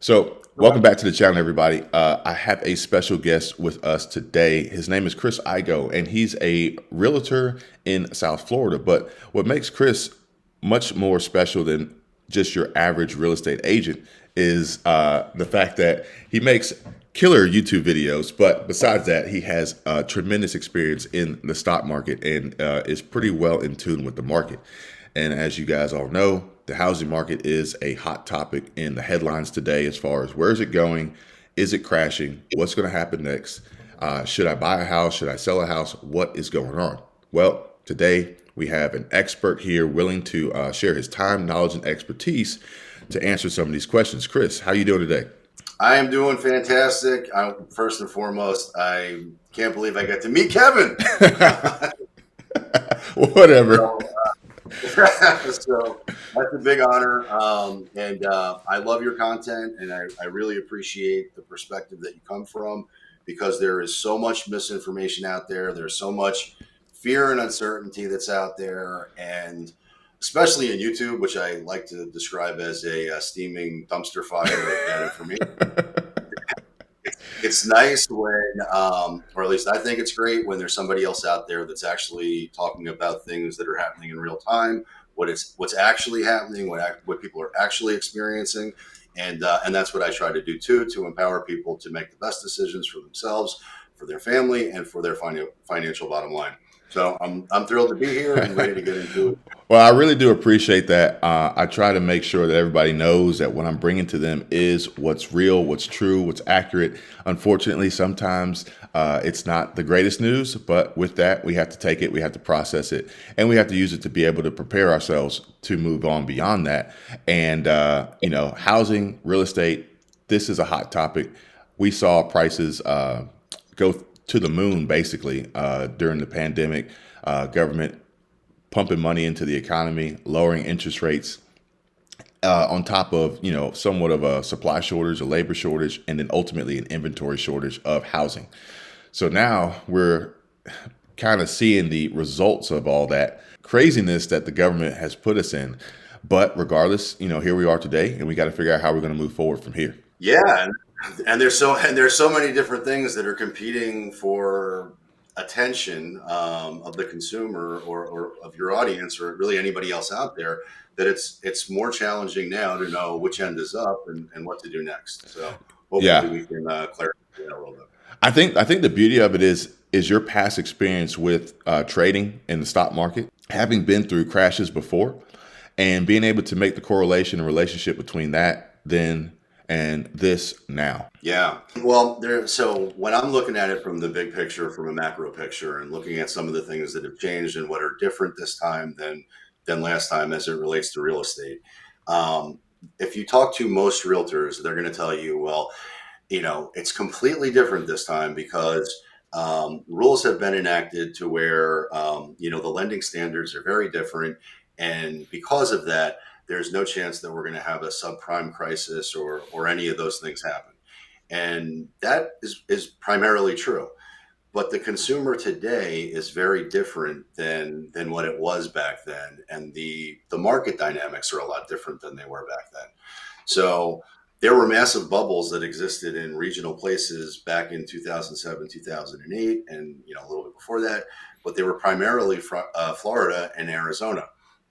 So, welcome back to the channel, everybody. I have a special guest with us today. His name is Chris Igo, and he's a realtor in South Florida. But what makes Chris much more special than just your average real estate agent is the fact that he makes killer YouTube videos. But besides that, he has tremendous experience in the stock market and is pretty well in tune with the market. And as you guys all know, the housing market is a hot topic in the headlines today as far as where is it going? Is it crashing? What's going to happen next? Should I buy a house? Should I sell a house? What is going on? Well, today we have an expert here willing to share his time, knowledge, and expertise to answer some of these questions. Chris, how you doing today? I am doing fantastic. First and foremost, I can't believe I got to meet Kevin. Whatever. So, so that's a big honor. And I love your content, and I really appreciate the perspective that you come from, because there is so much misinformation out there. There's so much fear and uncertainty that's out there. And especially in YouTube, which I like to describe as a steaming dumpster fire of bad information. It's nice when, or at least I think it's great when there's somebody else out there that's actually talking about things that are happening in real time, what's actually happening, what people are actually experiencing, and that's what I try to do too, to empower people to make the best decisions for themselves, for their family, and for their financial bottom line. So I'm thrilled to be here and ready to get into it. Well, I really do appreciate that. I try to make sure that everybody knows that what I'm bringing to them is what's real, what's true, what's accurate. Unfortunately, sometimes it's not the greatest news, but with that, we have to take it, we have to process it, and we have to use it to be able to prepare ourselves to move on beyond that. And, housing, real estate, this is a hot topic. We saw prices go to the moon basically during the pandemic. Government pumping money into the economy, lowering interest rates, on top of somewhat of a supply shortage, a labor shortage, and then ultimately an inventory shortage of housing. So now we're kind of seeing the results of all that craziness that the government has put us in. But regardless, here we are today, and we got to figure out how we're going to move forward from here. Yeah, and there's so many different things that are competing for attention of the consumer, or of your audience, or really anybody else out there, that it's more challenging now to know which end is up, and what to do next. So hopefully Yeah, we can clarify that a little bit. I think the beauty of it is your past experience with trading in the stock market, having been through crashes before, and being able to make the correlation and relationship between that then and this now. Yeah. Well, so when I'm looking at it from the big picture, from a macro picture, and looking at some of the things that have changed and what are different this time than last time as it relates to real estate. Um, if you talk to most realtors, they're going to tell you, well, it's completely different this time because rules have been enacted to where, the lending standards are very different. And because of that, there's no chance that we're going to have a subprime crisis, or any of those things happen. And that is primarily true. But the consumer today is very different than what it was back then. And the market dynamics are a lot different than they were back then. So there were massive bubbles that existed in regional places back in 2007, 2008, and a little bit before that, but they were primarily Florida and Arizona.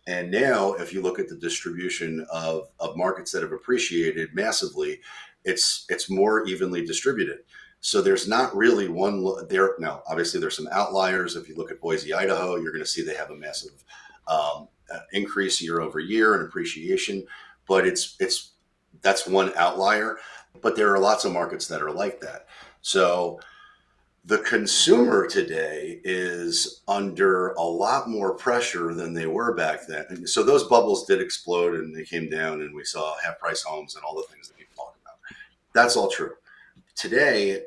And now, if you look at the distribution of markets that have appreciated massively, it's more evenly distributed. So there's not really one there. Now, obviously, there's some outliers. If you look at Boise, Idaho, you're going to see they have a massive increase year over year in appreciation, but it's that's one outlier. But there are lots of markets that are like that. So the consumer today is under a lot more pressure than they were back then. And so those bubbles did explode, and they came down, and we saw half price homes and all the things that people talk about. That's all true. Today,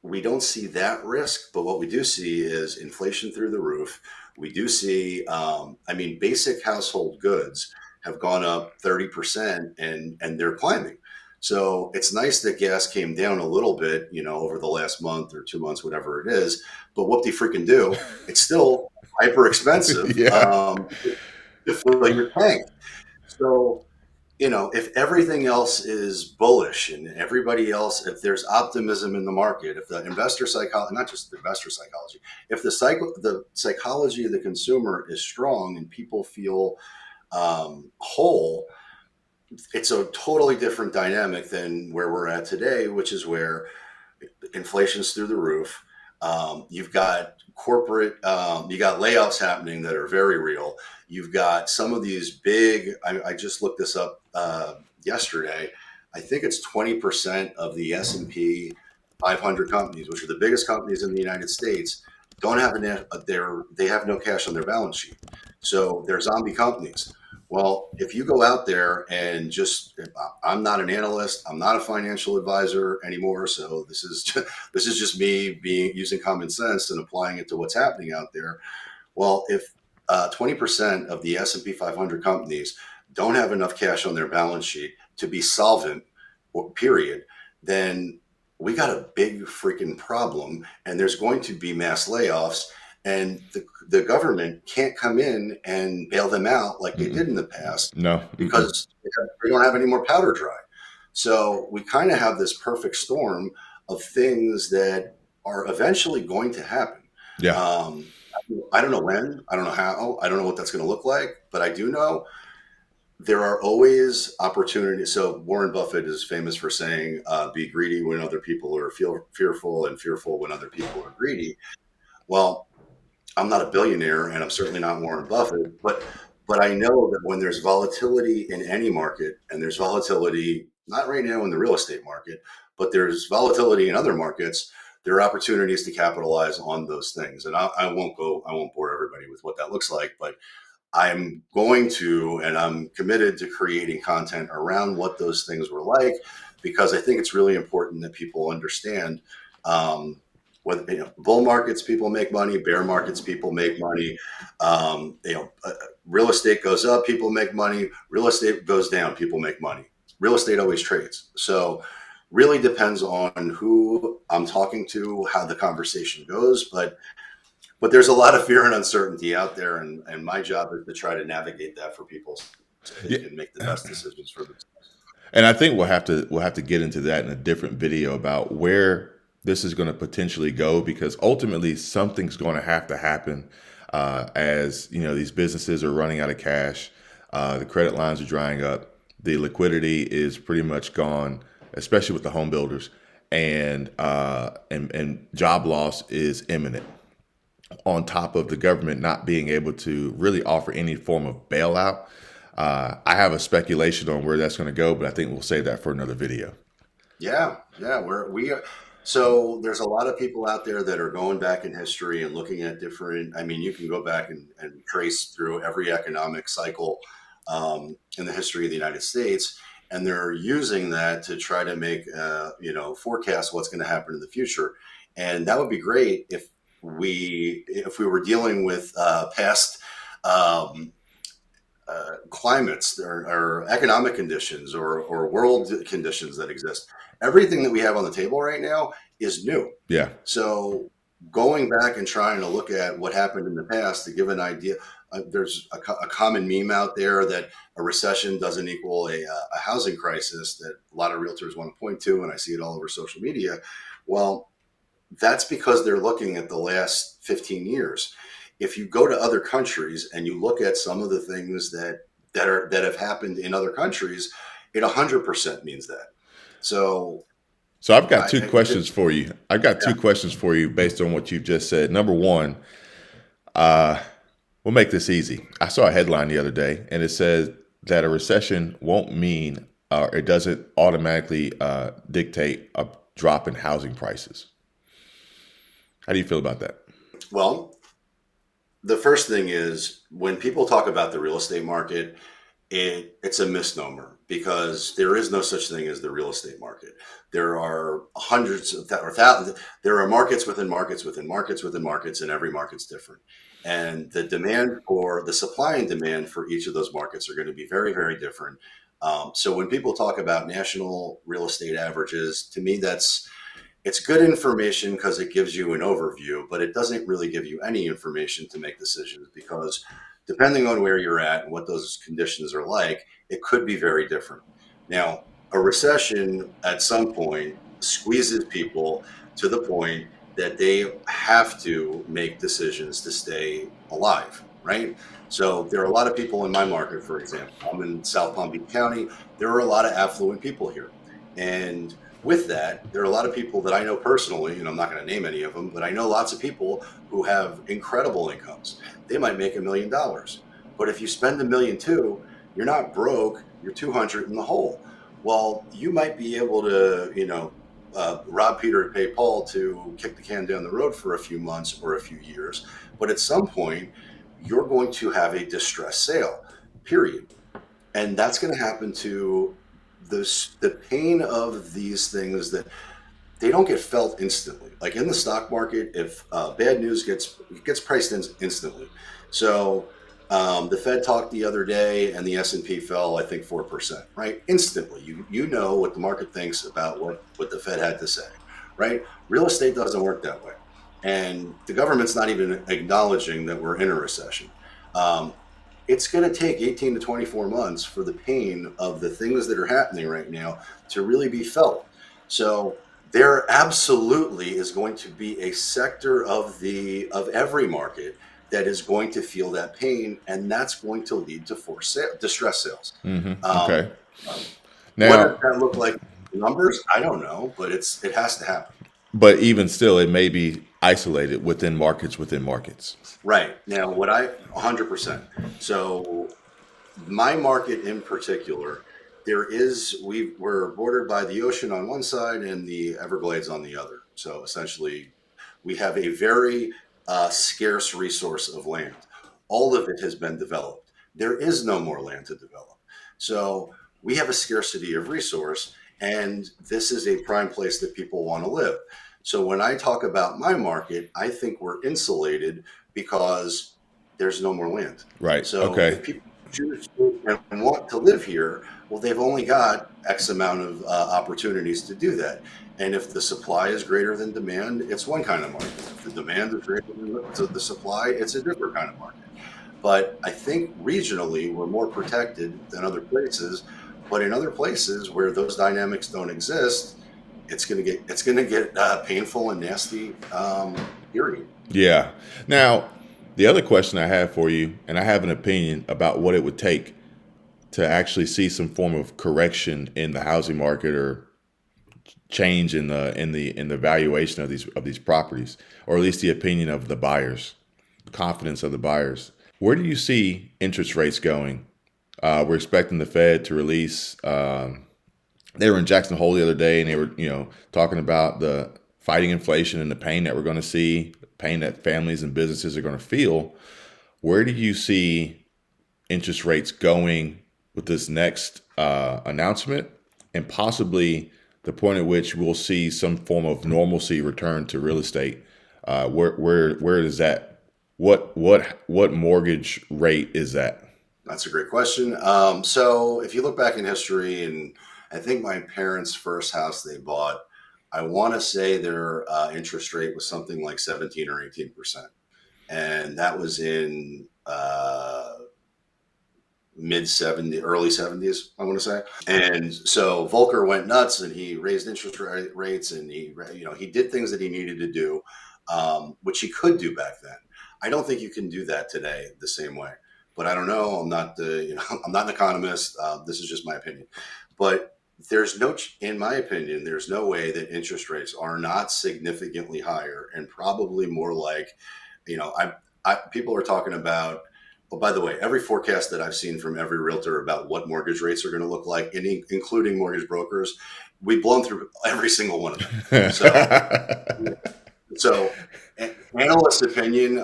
we don't see that risk, but what we do see is inflation through the roof. We do see, basic household goods have gone up 30%, and they're climbing. So it's nice that gas came down a little bit, over the last month or 2 months, whatever it is. But whoop de freaking do, it's still hyper expensive Yeah. to fill your tank. So if everything else is bullish and everybody else, if there's optimism in the market, if the investor psychology, not just the investor psychology, if the psychology of the consumer is strong and people feel whole, it's a totally different dynamic than where we're at today, which is where inflation's through the roof. You've got you got layoffs happening that are very real. You've got some of these big, I just looked this up yesterday. I think it's 20% of the S&P 500 companies, which are the biggest companies in the United States, don't have they have no cash on their balance sheet. So they're zombie companies. Well, if you go out there and I'm not an analyst, I'm not a financial advisor anymore. So this is just me being using common sense and applying it to what's happening out there. Well, if 20% of the S&P 500 companies don't have enough cash on their balance sheet to be solvent, period, then we got a big freaking problem, and there's going to be mass layoffs, and the government can't come in and bail them out like they Mm-mm. did in the past No. Mm-mm. because they don't have any more powder dry. So we kind of have this perfect storm of things that are eventually going to happen. Yeah. Um, I don't know when, I don't know how, I don't know what that's going to look like, but I do know there are always opportunities. So Warren Buffett is famous for saying, "Be greedy when other people are fearful, and fearful when other people are greedy." Well, I'm not a billionaire, and I'm certainly not Warren Buffett, but I know that when there's volatility in any market, and there's volatility not right now in the real estate market, but there's volatility in other markets, there are opportunities to capitalize on those things. And I won't bore everybody with what that looks like, but I'm going to, and I'm committed to creating content around what those things were like, because I think it's really important that people understand. What bull markets, people make money. Bear markets, people make money. Real estate goes up, people make money. Real estate goes down, people make money. Real estate always trades. So, really depends on who I'm talking to, how the conversation goes. But there's a lot of fear and uncertainty out there, and my job is to try to navigate that for people so they Yeah. can make the best decisions for themselves. And I think we'll have to get into that in a different video about where this is going to potentially go, because ultimately something's going to happen, as you know, these businesses are running out of cash, the credit lines are drying up, the liquidity is pretty much gone, especially with the home builders, and job loss is imminent. On top of the government not being able to really offer any form of bailout. I have a speculation on where that's going to go, but I think we'll save that for another video. Yeah, yeah, we are. So there's a lot of people out there that are going back in history and looking at different. I mean, you can go back and trace through every economic cycle in the history of the United States, and they're using that to try to make forecast what's going to happen in the future. And that would be great if we were dealing with past. Um, Climates or economic conditions or world conditions that exist. Everything that we have on the table right now is new. Yeah. So going back and trying to look at what happened in the past to give an idea, there's a common meme out there that a recession doesn't equal a housing crisis that a lot of realtors want to point to, and I see it all over social media. Well, that's because they're looking at the last 15 years. If you go to other countries and you look at some of the things that have happened in other countries, it 100% means that. So So I've got two I questions for you. I've got yeah, two questions for you based on what you've just said. Number one, uh, we'll make this easy. I saw a headline the other day, and it says that a recession won't mean, it doesn't automatically dictate a drop in housing prices. How do you feel about that? well, the first thing is when people talk about the real estate market, it's a misnomer because there is no such thing as the real estate market. There are hundreds of or thousands. There are markets within markets within markets within markets, and every market's different. And the supply and demand for each of those markets are going to be very, very different. So when people talk about national real estate averages, to me, it's good information because it gives you an overview, but it doesn't really give you any information to make decisions because depending on where you're at and what those conditions are like, it could be very different. Now, a recession at some point squeezes people to the point that they have to make decisions to stay alive, right? So there are a lot of people in my market, for example. I'm in South Palm Beach County. There are a lot of affluent people here. And with that, there are a lot of people that I know personally, and I'm not going to name any of them, but I know lots of people who have incredible incomes. They might make $1 million. But if you spend $1 million too, you're not broke, you're 200 in the hole. Well, you might be able to, rob Peter to pay Paul to kick the can down the road for a few months or a few years. But at some point, you're going to have a distress sale, period. And that's going to happen to the pain of these things that they don't get felt instantly. Like in the stock market, if bad news gets priced in instantly. So the Fed talked the other day, and the S&P fell, I think 4%. Right, instantly. You know what the market thinks about what the Fed had to say. Right, real estate doesn't work that way, and the government's not even acknowledging that we're in a recession. Um, it's going to take 18 to 24 months for the pain of the things that are happening right now to really be felt. So there absolutely is going to be a sector of every market that is going to feel that pain, and that's going to lead to distress sales. Okay. Um, what does Now, that look like in numbers? I don't know, but it has to happen. but even still, it may be isolated within markets within markets. Right now, 100%. So my market in particular, we're bordered by the ocean on one side and the Everglades on the other. So essentially, we have a very scarce resource of land. All of it has been developed. There is no more land to develop. So we have a scarcity of resource, and this is a prime place that people want to live. So when I talk about my market, I think we're insulated because there's no more land. Right. So Okay. if people choose to and want to live here, well, they've only got X amount of opportunities to do that. And if the supply is greater than demand, it's one kind of market. If the demand is greater than the supply, it's a different kind of market. But I think regionally, we're more protected than other places. But in other places where those dynamics don't exist, it's going to get painful and nasty. Period. Yeah. Now, the other question I have for you, and I have an opinion about what it would take to actually see some form of correction in the housing market or change in the valuation of these properties, or at least the opinion of the buyers, confidence of the buyers. Where do you see interest rates going? We're expecting the Fed to release. They were in Jackson Hole the other day, and they were talking about the fighting inflation and the pain that we're going to see, pain that families and businesses are going to feel. Where do you see interest rates going with this next announcement, and possibly the point at which we'll see some form of normalcy return to real estate? Where is that? What mortgage rate is that? That's a great question. So if you look back in history, and I think my parents' first house they bought, I want to say their interest rate was something like 17 or 18%. And that was in mid 70s, early 70s, I want to say. And so Volcker went nuts, and he raised interest rates, and he did things that he needed to do, which he could do back then. I don't think you can do that today the same way. But I don't know. I'm not I'm not an economist. This is just my opinion. But in my opinion, there's no way that interest rates are not significantly higher, and probably more like, people are talking about. Oh, by the way, every forecast that I've seen from every realtor about what mortgage rates are going to look like, including mortgage brokers, we've blown through every single one of them. So, so analyst opinion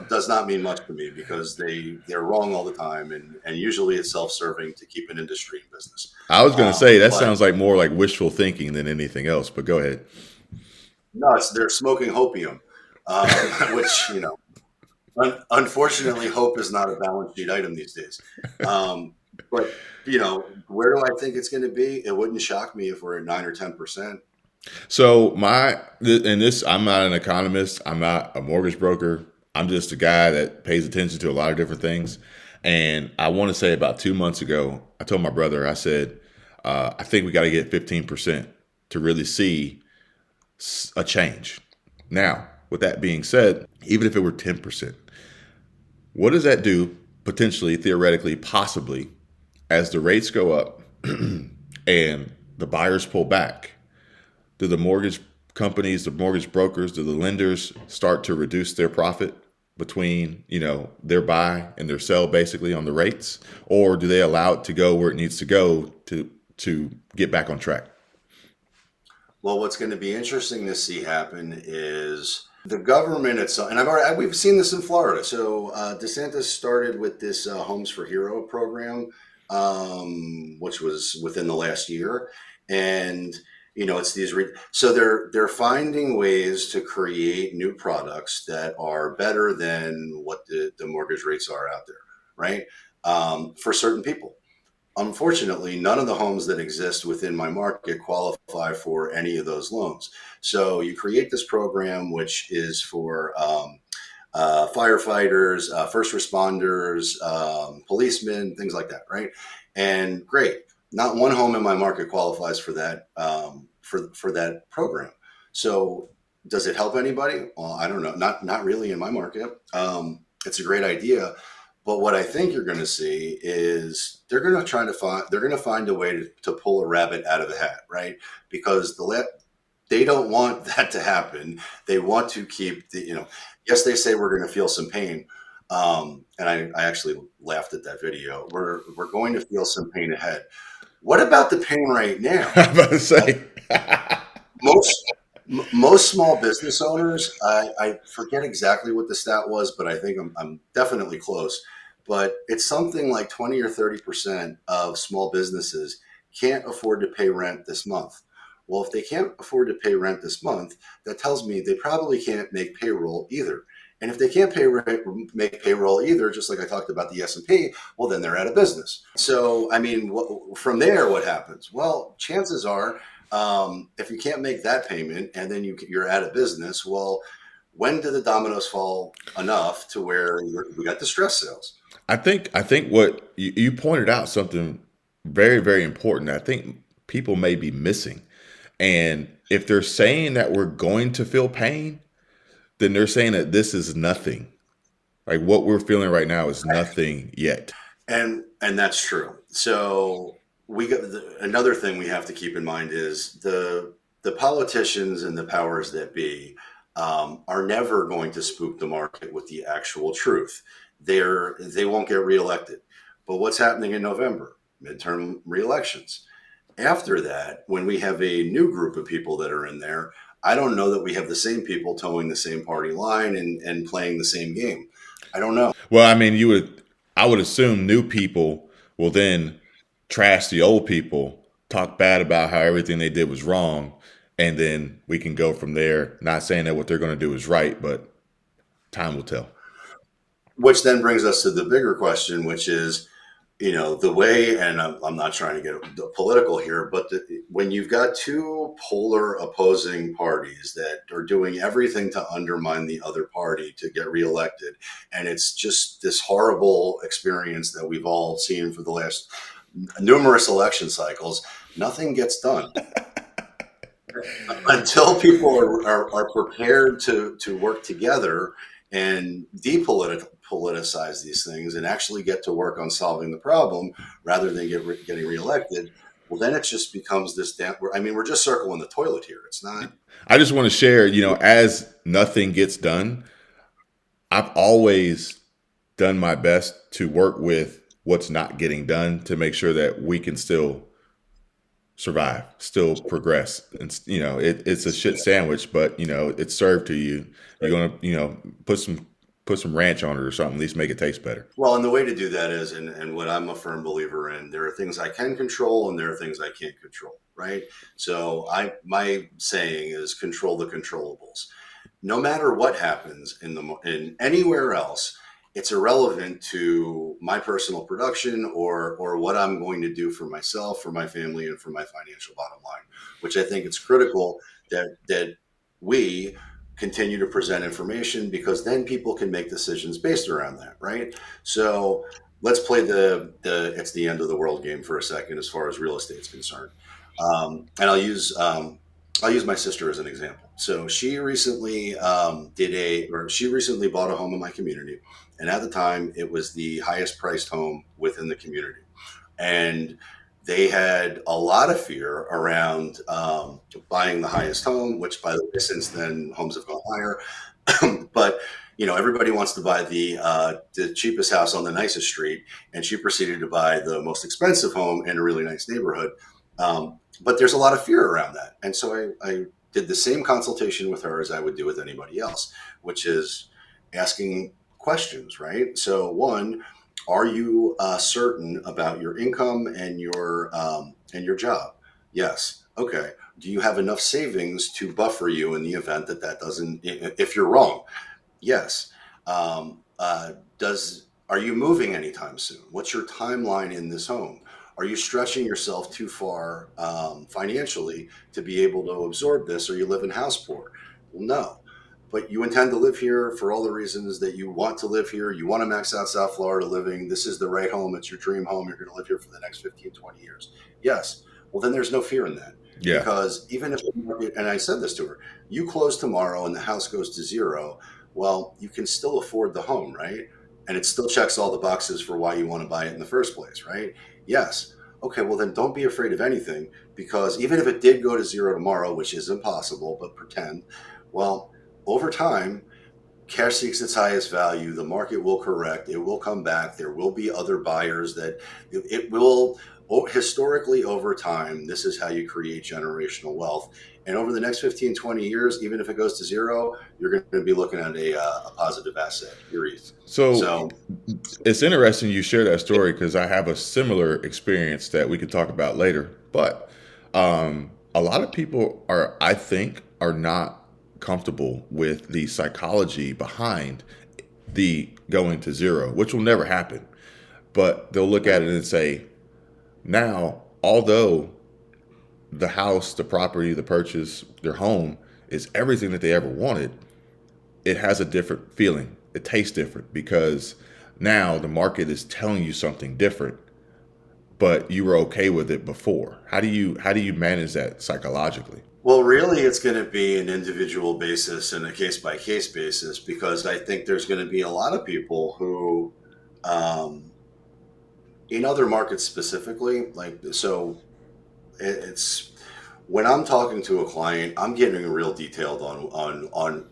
does not mean much to me, because they're wrong all the time, and usually it's self-serving to keep an industry in business. I was going to say that But sounds like more like wishful thinking than anything else. But go ahead. no, they're smoking hopium, which unfortunately, hope is not a balance sheet item these days. Um, but where do I think it's going to be? It wouldn't shock me if we're at 9 or 10%. So and this, I'm not an economist. I'm not a mortgage broker. I'm just a guy that pays attention to a lot of different things. And I want to say about 2 months ago, I told my brother, I said, I think we got to get 15% to really see a change. Now, with that being said, even if it were 10%, what does that do potentially, theoretically, possibly, as the rates go up and the buyers pull back? Do the mortgage companies, the mortgage brokers, do the lenders start to reduce their profit between, their buy and their sell basically on the rates, or do they allow it to go where it needs to go to get back on track? Well, what's going to be interesting to see happen is the government itself, and we've seen this in Florida. So DeSantis started with this Homes for Hero program, which was within the last year, and it's so they're finding ways to create new products that are better than what the mortgage rates are out there, right? For certain people. Unfortunately, none of the homes that exist within my market qualify for any of those loans. So you create this program, which is for firefighters, first responders, policemen, things like that, right? And great, not one home in my market qualifies for that for that program. So does it help anybody? Well, I don't know. Not really in my market. It's a great idea, but what I think you're going to see is they're going to find a way to pull a rabbit out of the hat, right? Because they don't want that to happen. They want to keep yes, they say we're going to feel some pain. And I actually laughed at that video. We're going to feel some pain ahead. What about the pain right now? I'm about to say. Most most small business owners, I forget exactly what the stat was, but I think I'm definitely close. But it's something like 20 or 30% of small businesses can't afford to pay rent this month. Well, if they can't afford to pay rent this month, that tells me they probably can't make payroll either. And if they can't make payroll either, just like I talked about the S&P, well, then they're out of business. So, I mean, from there, what happens? Well, chances are if you can't make that payment and then you're out of business, well, when do the dominoes fall enough to where we got distress sales? I think what you pointed out something very, very important. I think people may be missing. And if they're saying that we're going to feel pain, then they're saying that this is nothing. Like what we're feeling right now is nothing yet. And that's true. So another thing we have to keep in mind is the politicians and the powers that be are never going to spook the market with the actual truth. They won't get reelected. But what's happening in November? Midterm reelections. After that, when we have a new group of people that are in there, I don't know that we have the same people towing the same party line and playing the same game. I don't know. Well, I mean, I would assume new people will then trash the old people, talk bad about how everything they did was wrong, and then we can go from there. Not saying that what they're going to do is right, but time will tell. Which then brings us to the bigger question, which is, the way, and I'm not trying to get political here, but when you've got two polar opposing parties that are doing everything to undermine the other party to get reelected, and it's just this horrible experience that we've all seen for the last numerous election cycles, nothing gets done until people are prepared to work together and depoliticize these things and actually get to work on solving the problem rather than getting reelected. Well, then it just becomes this damn. I mean, we're just circling the toilet here. It's not. I just want to share, as nothing gets done, I've always done my best to work with what's not getting done to make sure that we can still survive, still progress. And it's a shit sandwich, but it's served to you. You're gonna put some ranch on it or something. At least make it taste better. Well, and the way to do that is, and what I'm a firm believer in, there are things I can control and there are things I can't control, right? So my saying is control the controllables. No matter what happens in anywhere else, it's irrelevant to my personal production or what I'm going to do for myself, for my family, and for my financial bottom line. Which I think it's critical that we continue to present information, because then people can make decisions based around that, right? So let's play the it's the end of the world game for a second as far as real estate's concerned. And I'll use my sister as an example. So she recently she recently bought a home in my community, and at the time it was the highest priced home within the community, and they had a lot of fear around buying the highest home, which, by the way, since then homes have gone higher. But everybody wants to buy the cheapest house on the nicest street, and she proceeded to buy the most expensive home in a really nice neighborhood. But there's a lot of fear around that, and so I did the same consultation with her as I would do with anybody else, which is asking questions, right? So, one, are you certain about your income and your job? Yes. Okay. Do you have enough savings to buffer you in the event that doesn't, if you're wrong? Yes. Does Are you moving anytime soon? What's your timeline in this home? Are you stretching yourself too far financially to be able to absorb this, or you live in house poor? Well, no. But you intend to live here for all the reasons that you want to live here. You want to max out South Florida living. This is the right home. It's your dream home. You're going to live here for the next 15, 20 years. Yes. Well, then there's no fear in that. Yeah. Because even if the market, and I said this to her, you close tomorrow and the house goes to zero, well, you can still afford the home, right? And it still checks all the boxes for why you want to buy it in the first place, right? Yes. Okay, well, then don't be afraid of anything, because even if it did go to zero tomorrow, which is impossible, but pretend, well, over time, cash seeks its highest value. The market will correct. It will come back. There will be other buyers that it will. Historically, over time, this is how you create generational wealth. And over the next 15, 20 years, even if it goes to zero, you're going to be looking at a positive asset, period. So So, it's interesting you share that story because I have a similar experience that we could talk about later. But a lot of people are, I think, are not comfortable with the psychology behind the going to zero, which will never happen. But they'll look right. at it and say, now, although the house, the property, the purchase, their home is everything that they ever wanted, it has a different feeling. It tastes different because now the market is telling you something different, but you were okay with it before. How do you manage that psychologically? Well, really, it's going to be an individual basis and a case by case basis, because I think there's going to be a lot of people who, um, in other markets specifically, like, so it's when I'm talking to a client, I'm getting real detailed on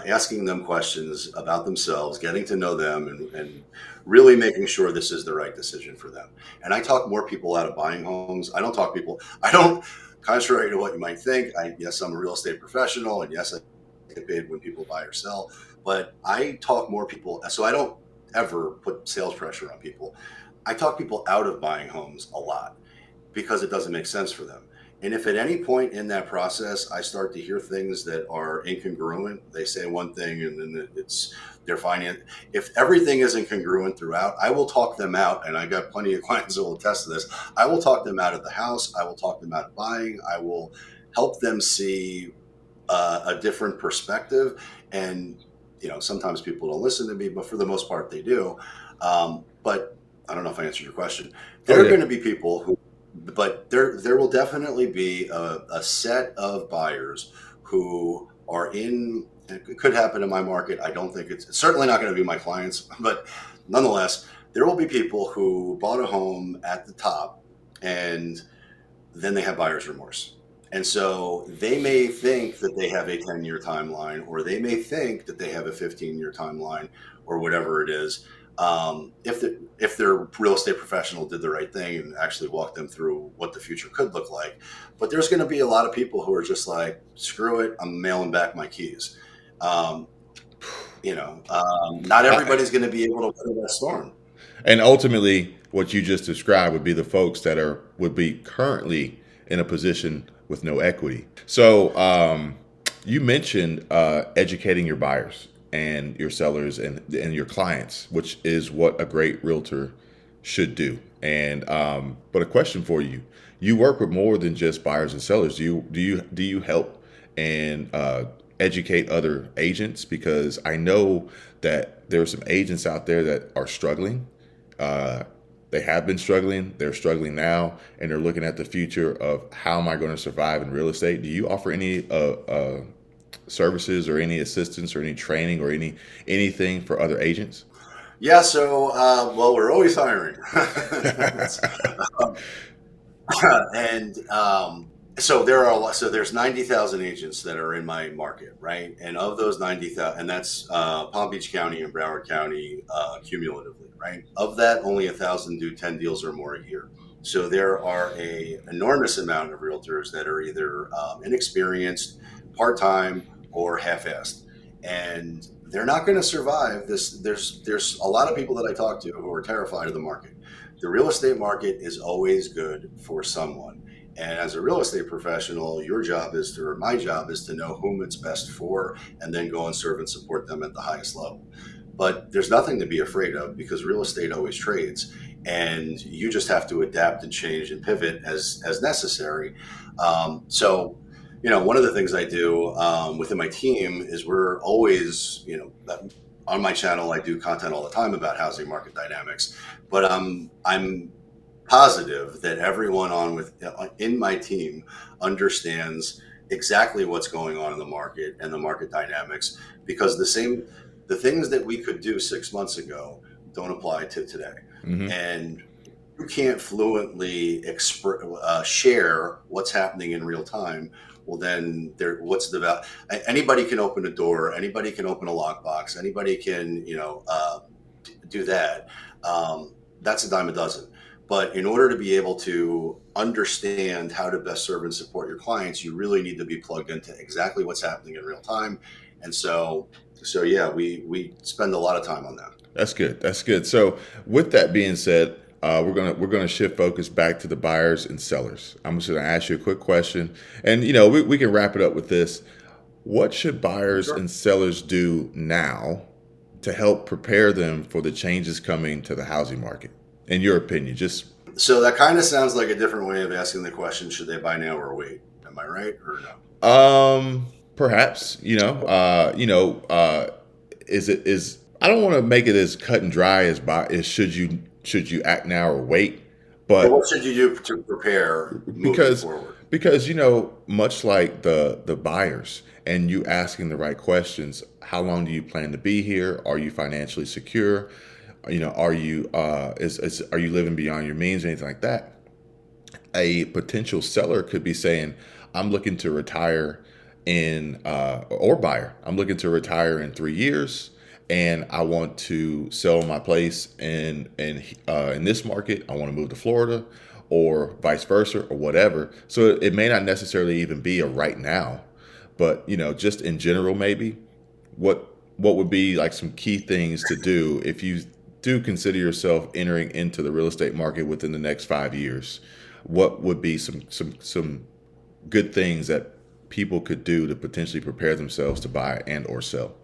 asking them questions about themselves, getting to know them, and really making sure this is the right decision for them. And I talk more people out of buying homes. I don't talk people. I don't. Contrary to what you might think, yes, I'm a real estate professional, and yes, I get paid when people buy or sell. But I talk more people, so I don't ever put sales pressure on people. I talk people out of buying homes a lot because it doesn't make sense for them. And if at any point in that process I start to hear things that are incongruent, they say one thing and then it's their finance. If everything is incongruent throughout, I will talk them out. And I got plenty of clients that will attest to this. I will talk them out of the house. I will talk them out of buying. I will help them see a different perspective. And sometimes people don't listen to me, but for the most part, they do. But I don't know if I answered your question. Oh There are yeah. going to be people who, but there will definitely be a set of buyers who are in. It could happen in my market. I don't think it's certainly not going to be my clients, but nonetheless, there will be people who bought a home at the top, and then they have buyer's remorse. And so they may think that they have a 10-year timeline, or they may think that they have a 15-year timeline, or whatever it is. If their real estate professional did the right thing and actually walked them through what the future could look like. But there's going to be a lot of people who are just like, screw it, I'm mailing back my keys. Um, Not I, everybody's going to be able to weather that storm. and ultimately, what you just described would be the folks that would be currently in a position with no equity. So you mentioned educating your buyers and your sellers and your clients, which is what a great realtor should do. And but a question for you: you work with more than just buyers and sellers. Do you help and educate other agents, because I know that there are some agents out there that are struggling. Uh, they have been struggling, they're struggling now, and they're looking at the future of how am I going to survive in real estate. Do you offer any services or any assistance or any training or anything for other agents? Yeah, so well, we're always hiring. And so there are a lot, so there's 90,000 agents that are in my market, right? And of those 90,000, and that's Palm Beach County and Broward County cumulatively, right? Of that, only 1,000 do 10 deals or more a year. So there are a enormous amount of realtors that are either inexperienced, part-time, or half-assed, and they're not going to survive this. There's a lot of people that I talk to who are terrified of the market. The real estate market is always good for someone. And as a real estate professional, your job is to, or my job is to know whom it's best for and then go and serve and support them at the highest level. But there's nothing to be afraid of because real estate always trades and you just have to adapt and change and pivot as necessary. So, one of the things I do within my team is we're always, on my channel, I do content all the time about housing market dynamics, but I'm positive that everyone on with in my team understands exactly what's going on in the market and the market dynamics because the things that we could do 6 months ago don't apply to today, Mm-hmm. and you can't fluently share what's happening in real time. Well, then what's the value? Anybody can open a door, anybody can open a lockbox, anybody can do that. That's a dime a dozen. But in order to be able to understand how to best serve and support your clients, you really need to be plugged into exactly what's happening in real time. And so yeah, we spend a lot of time on that. That's good. That's good. So, with that being said, we're gonna shift focus back to the buyers and sellers. I'm just gonna ask you a quick question, and we can wrap it up with this. What should buyers Sure. and sellers do now to help prepare them for the changes coming to the housing market? In your opinion, just So that kind of sounds like a different way of asking the question: should they buy now or wait? Am I right or no? perhaps is I don't want to make it as cut and dry as should you act now or wait, But but what should you do to prepare moving because forward? much like the buyers and you asking the right questions, how long do you plan to be here? Are you financially secure? Are you are you living beyond your means or anything like that? A potential seller could be saying, I'm looking to retire or buyer, I'm looking to retire in 3 years, and I want to sell my place in this market. I want to move to Florida, or vice versa, or whatever. So it may not necessarily even be a right now, but just in general, maybe what would be like some key things to do if you do consider yourself entering into the real estate market within the next 5 years? What would be some good things that people could do to potentially prepare themselves to buy and or sell?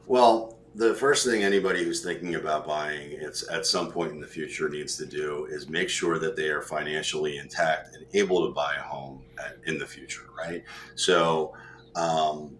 Well, the first thing anybody who's thinking about buying it's at some point in the future needs to do is make sure that they are financially intact and able to buy a home in the future, right? So, um,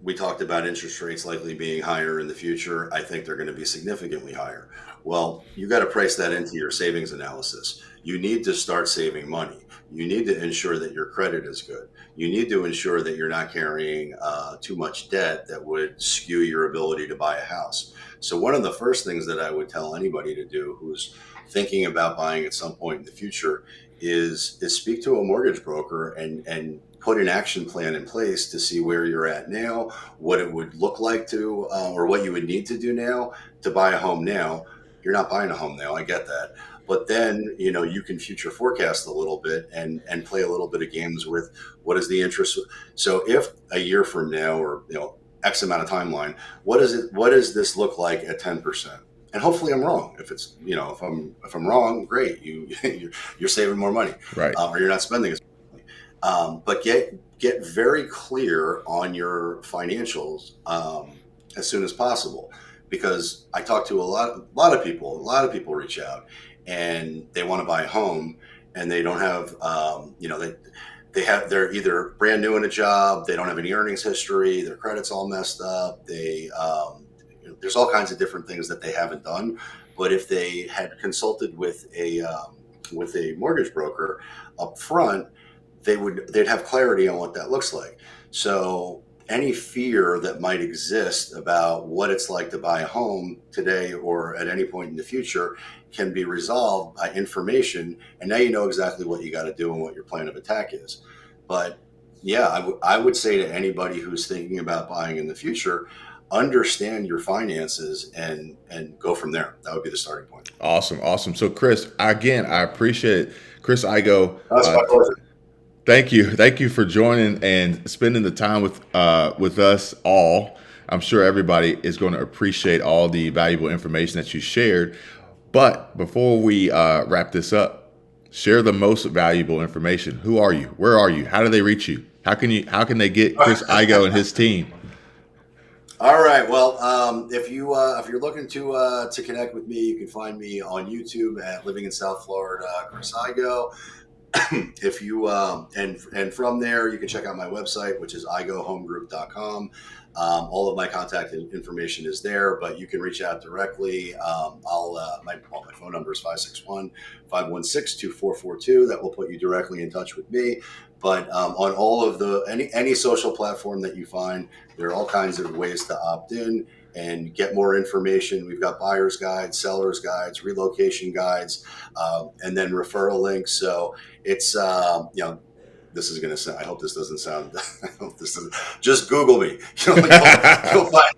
we talked about interest rates likely being higher in the future. I think they're going to be significantly higher. Well, you got to price that into your savings analysis. You need to start saving money. You need to ensure that your credit is good. You need to ensure that you're not carrying too much debt that would skew your ability to buy a house. So, one of the first things that I would tell anybody to do who's thinking about buying at some point in the future is speak to a mortgage broker and put an action plan in place to see where you're at now, what it would look like to, or what you would need to do now to buy a home now. You're not buying a home now, I get that. But then, you can future forecast a little bit and play a little bit of games with what is the interest. So if a year from now or, X amount of timeline, what does this look like at 10%? And hopefully I'm wrong. If it's, if I'm wrong, great. You're saving more money, Right. or you're not spending as much money. But get very clear on your financials as soon as possible, because I talk to a lot of people. A lot of people reach out and they want to buy a home and they don't have, they're either brand new in a job, they don't have any earnings history, their credit's all messed up. There's all kinds of different things that they haven't done. But if they had consulted with a mortgage broker up front, they'd have clarity on what that looks like. So any fear that might exist about what it's like to buy a home today or at any point in the future can be resolved by information. And now you know exactly what you got to do and what your plan of attack is. But yeah, I would say to anybody who's thinking about buying in the future, understand your finances and go from there. That would be the starting point. Awesome, awesome. So, Chris, again, I appreciate it. Chris Igo, That's my pleasure. thank you for joining and spending the time with us all. I'm sure everybody is going to appreciate all the valuable information that you shared. But before we wrap this up, share the most valuable information. Who are you? Where are you? How do they reach you? How can they get Chris Igo and his team? All right. Well, if you're looking to connect with me, you can find me on YouTube at Living in South Florida, Chris Igo. If you and from there, you can check out my website, which is igohomegroup.com. All of my contact information is there, but you can reach out directly. My phone number is 561-516-2442. That will put you directly in touch with me. But on all of any social platform that you find, there are all kinds of ways to opt in and get more information. We've got buyer's guides, seller's guides, relocation guides, and then referral links. So it's this is going to sound, I hope this doesn't sound, I hope this doesn't, just Google me. You'll find,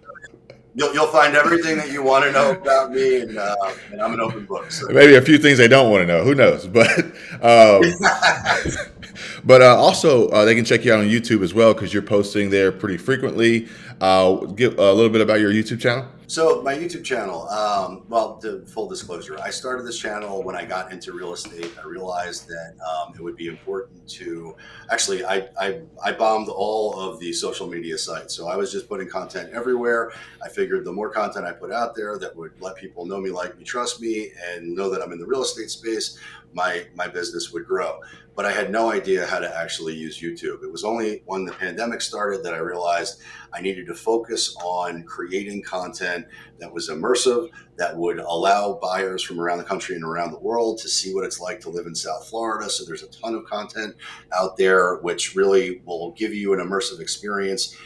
you'll find everything that you want to know about me. And I'm an open book. So. Maybe a few things they don't want to know. Who knows? Um, but also, they can check you out on YouTube as well because you're posting there pretty frequently. Give a little bit about your YouTube channel. So my YouTube channel, well, the full disclosure, I started this channel when I got into real estate. I realized that it would be important to actually, I bombed all of the social media sites. So I was just putting content everywhere. I figured the more content I put out there that would let people know me, like me, trust me, and know that I'm in the real estate space, my business would grow. But I had no idea how to actually use YouTube. It was only when the pandemic started that I realized I needed to focus on creating content that was immersive, that would allow buyers from around the country and around the world to see what it's like to live in South Florida. So there's a ton of content out there which really will give you an immersive experience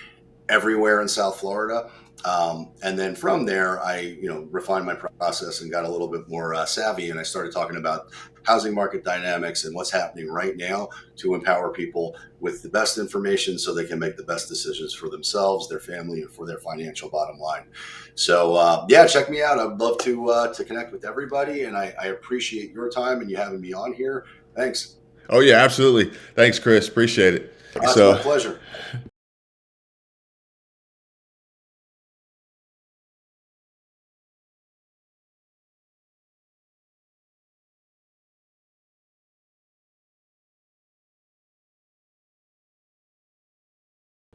everywhere in South Florida. And then from there, I refined my process and got a little bit more savvy, and I started talking about housing market dynamics and what's happening right now to empower people with the best information so they can make the best decisions for themselves, their family, and for their financial bottom line. So yeah, check me out. I'd love to connect with everybody, and I appreciate your time and you having me on here. Thanks. Oh yeah, absolutely. Thanks, Chris. Appreciate it. It's my So pleasure.